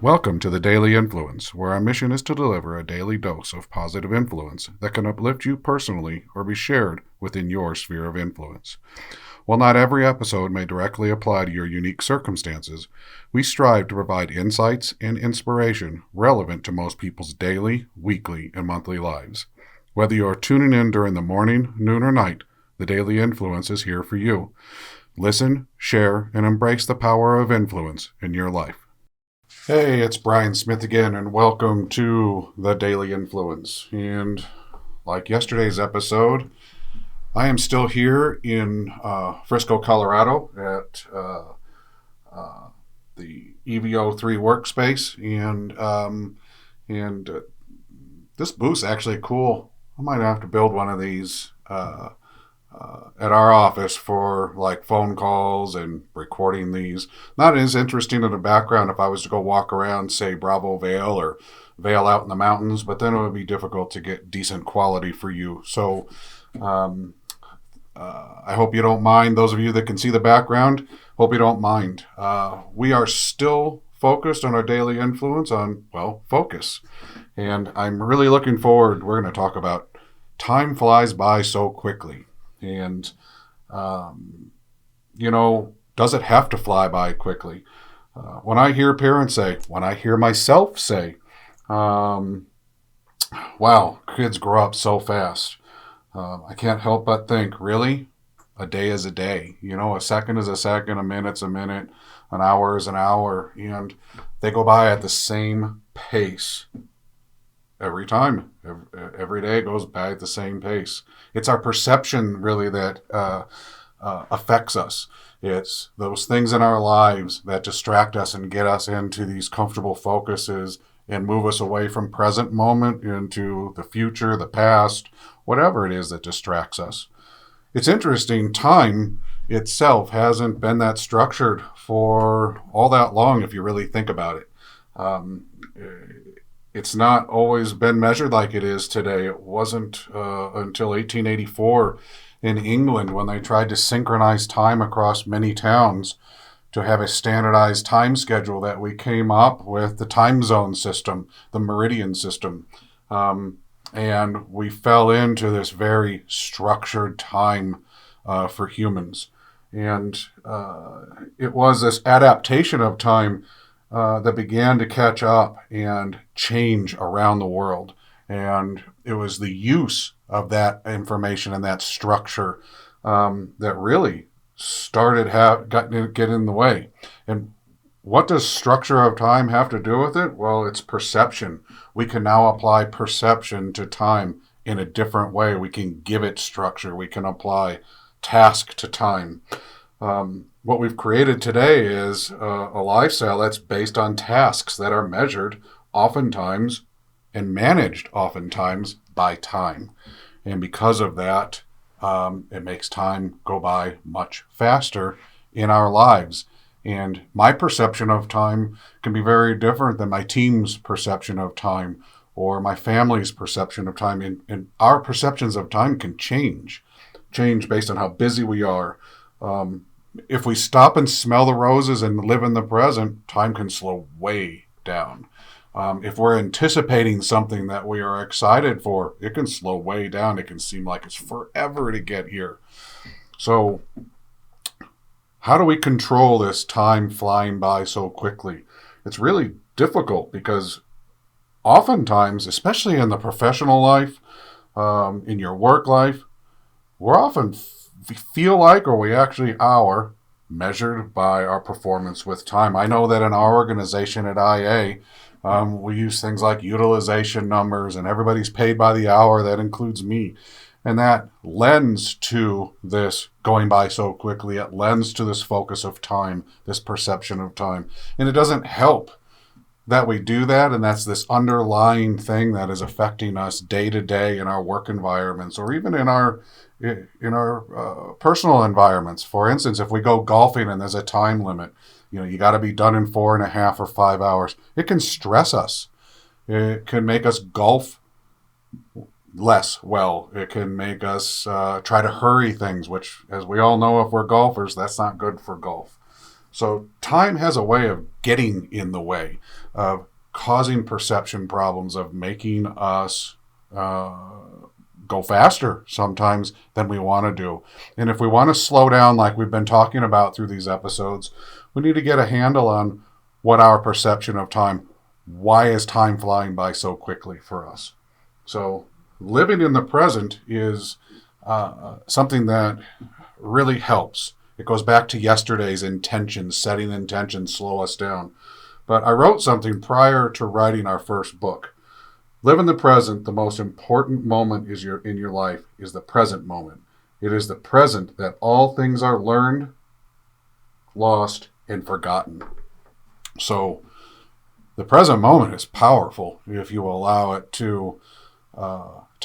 Welcome to the Daily Influence, where our mission is to deliver a daily dose of positive influence that can uplift you personally or be shared within your sphere of influence. While not every episode may directly apply to your unique circumstances, we strive to provide insights and inspiration relevant to most people's daily, weekly, and monthly lives. Whether you are tuning in during the morning, noon, or night, the Daily Influence is here for you. Listen, share, and embrace the power of influence in your life. Hey, it's Brian Smith again, and welcome to the Daily Influence. And like yesterday's episode, I am still here in Frisco, Colorado at the EVO3 workspace, and this booth's actually cool. I might have to build one of these at our office for like phone calls and recording these. Not as interesting in the background if I was to go walk around, say, Bravo Vale or Vale out in the mountains, but then it would be difficult to get decent quality for you. So I hope you don't mind. Those of you that can see the background, hope you don't mind. We are still focused on our daily influence on, focus. And I'm really looking forward. We're going to talk about time flies by so quickly. And, does it have to fly by quickly? When I hear parents say, when I hear myself say, wow, kids grow up so fast. I can't help but think, really? A day is a day. A second is a second, a minute's a minute, an hour is an hour. And they go by at the same pace every time. Every day goes by at the same pace. It's our perception, really, that affects us. It's those things in our lives that distract us and get us into these comfortable focuses and move us away from present moment into the future, the past, whatever it is that distracts us. It's interesting, time itself hasn't been that structured for all that long, if you really think about it. It's not always been measured like it is today. It wasn't until 1884 in England when they tried to synchronize time across many towns to have a standardized time schedule that we came up with the time zone system, the meridian system. And we fell into this very structured time for humans. And it was this adaptation of time that began to catch up and change around the world. And it was the use of that information and that structure that really started get in the way. And what does structure of time have to do with it? Well, it's perception. We can now apply perception to time in a different way. We can give it structure. We can apply task to time. What we've created today is a lifestyle that's based on tasks that are measured oftentimes and managed oftentimes by time. And because of that, it makes time go by much faster in our lives. And my perception of time can be very different than my team's perception of time or my family's perception of time. And our perceptions of time can change based on how busy we are. If we stop and smell the roses and live in the present, time can slow way down. If we're anticipating something that we are excited for, it can slow way down. It can seem like it's forever to get here. So how do we control this time flying by so quickly? It's really difficult because oftentimes, especially in the professional life, in your work life, we're often feel like, or we actually are, measured by our performance with time. I know that in our organization at IA, we use things like utilization numbers, and everybody's paid by the hour. That includes me. And that lends to this going by so quickly. It lends to this focus of time, this perception of time. And it doesn't help that we do that, and that's this underlying thing that is affecting us day to day in our work environments or even in our personal environments. For instance, if we go golfing and there's a time limit, you got to be done in 4.5 or 5 hours. It can stress us. It can make us golf less well. It can make us try to hurry things, which, as we all know, if we're golfers, that's not good for golf. So time has a way of getting in the way, of causing perception problems, of making us go faster sometimes than we want to do. And if we want to slow down, like we've been talking about through these episodes, we need to get a handle on what our perception of time, why is time flying by so quickly for us? So living in the present is something that really helps. It goes back to yesterday's intentions, setting intentions slow us down. But I wrote something prior to writing our first book. Live in the present. The most important moment in your life is the present moment. It is the present that all things are learned, lost, and forgotten. So the present moment is powerful if you allow it to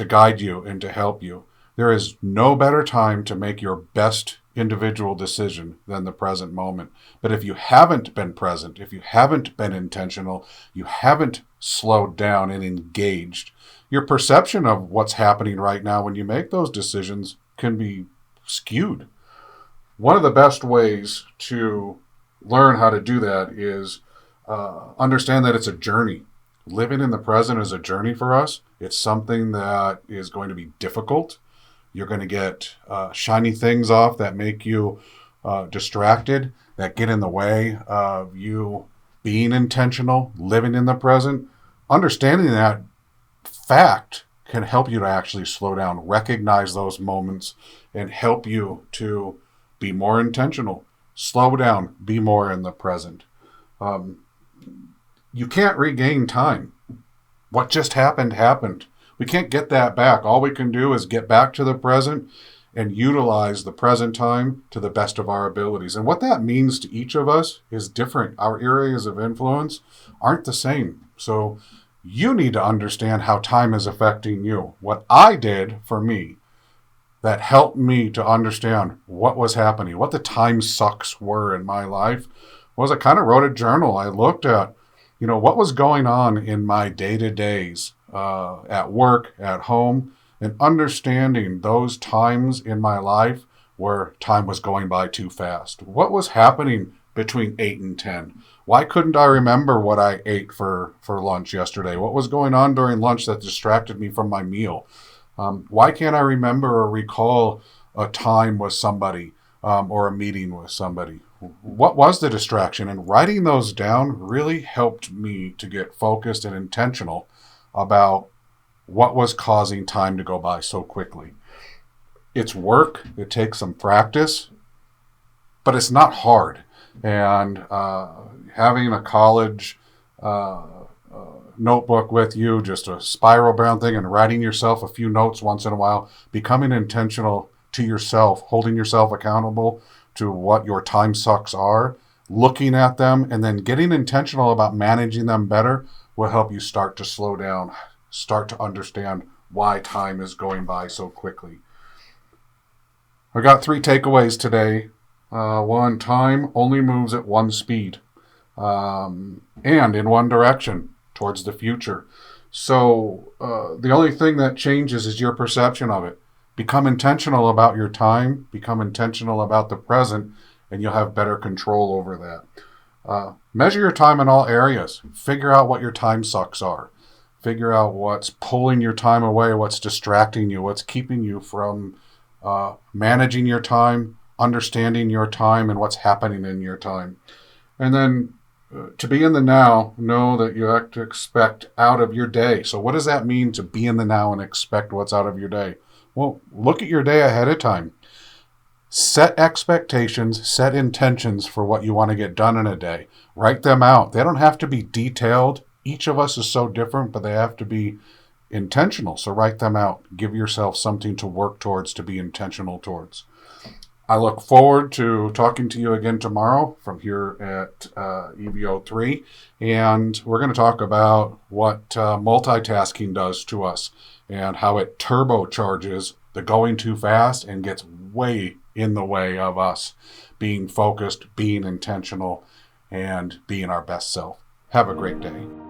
guide you and to help you. There is no better time to make your best individual decision than the present moment. But if you haven't been present, if you haven't been intentional, you haven't slowed down and engaged, your perception of what's happening right now when you make those decisions can be skewed. One of the best ways to learn how to do that is understand that it's a journey. Living in the present is a journey for us. It's something that is going to be difficult. You're going to get shiny things off that make you distracted, that get in the way of you being intentional, living in the present. Understanding that fact can help you to actually slow down, recognize those moments, and help you to be more intentional. Slow down, be more in the present. You can't regain time. What just happened, happened. We can't get that back. All we can do is get back to the present and utilize the present time to the best of our abilities. And what that means to each of us is different. Our areas of influence aren't the same. So you need to understand how time is affecting you. What I did for me that helped me to understand what was happening, what the time sucks were in my life, was I kind of wrote a journal. I looked at, what was going on in my day-to-days at work, at home, and understanding those times in my life where time was going by too fast. What was happening between 8 and 10? Why couldn't I remember what I ate for lunch yesterday? What was going on during lunch that distracted me from my meal? Why can't I remember or recall a time with somebody or a meeting with somebody? What was the distraction? And writing those down really helped me to get focused and intentional about what was causing time to go by so quickly. It's work. It takes some practice, but it's not hard. And having a college notebook with you, just a spiral bound thing, and writing yourself a few notes once in a while, becoming intentional to yourself, holding yourself accountable to what your time sucks are, looking at them, and then getting intentional about managing them better will help you start to slow down, start to understand why time is going by so quickly. I got 3 takeaways today. 1, time only moves at one speed and in one direction towards the future. So the only thing that changes is your perception of it. Become intentional about your time, become intentional about the present, and you'll have better control over that. Measure your time in all areas. Figure out what your time sucks are. Figure out what's pulling your time away, what's distracting you, what's keeping you from managing your time, understanding your time, and what's happening in your time. And then to be in the now, know that you have to expect out of your day. So what does that mean to be in the now and expect what's out of your day? Well, look at your day ahead of time. Set expectations, set intentions for what you want to get done in a day. Write them out. They don't have to be detailed. Each of us is so different, but they have to be intentional. So write them out. Give yourself something to work towards, to be intentional towards. I look forward to talking to you again tomorrow from here at EVO3. And we're going to talk about what multitasking does to us and how it turbocharges the going too fast and gets way in the way of us being focused, being intentional, and being our best self. Have a great day.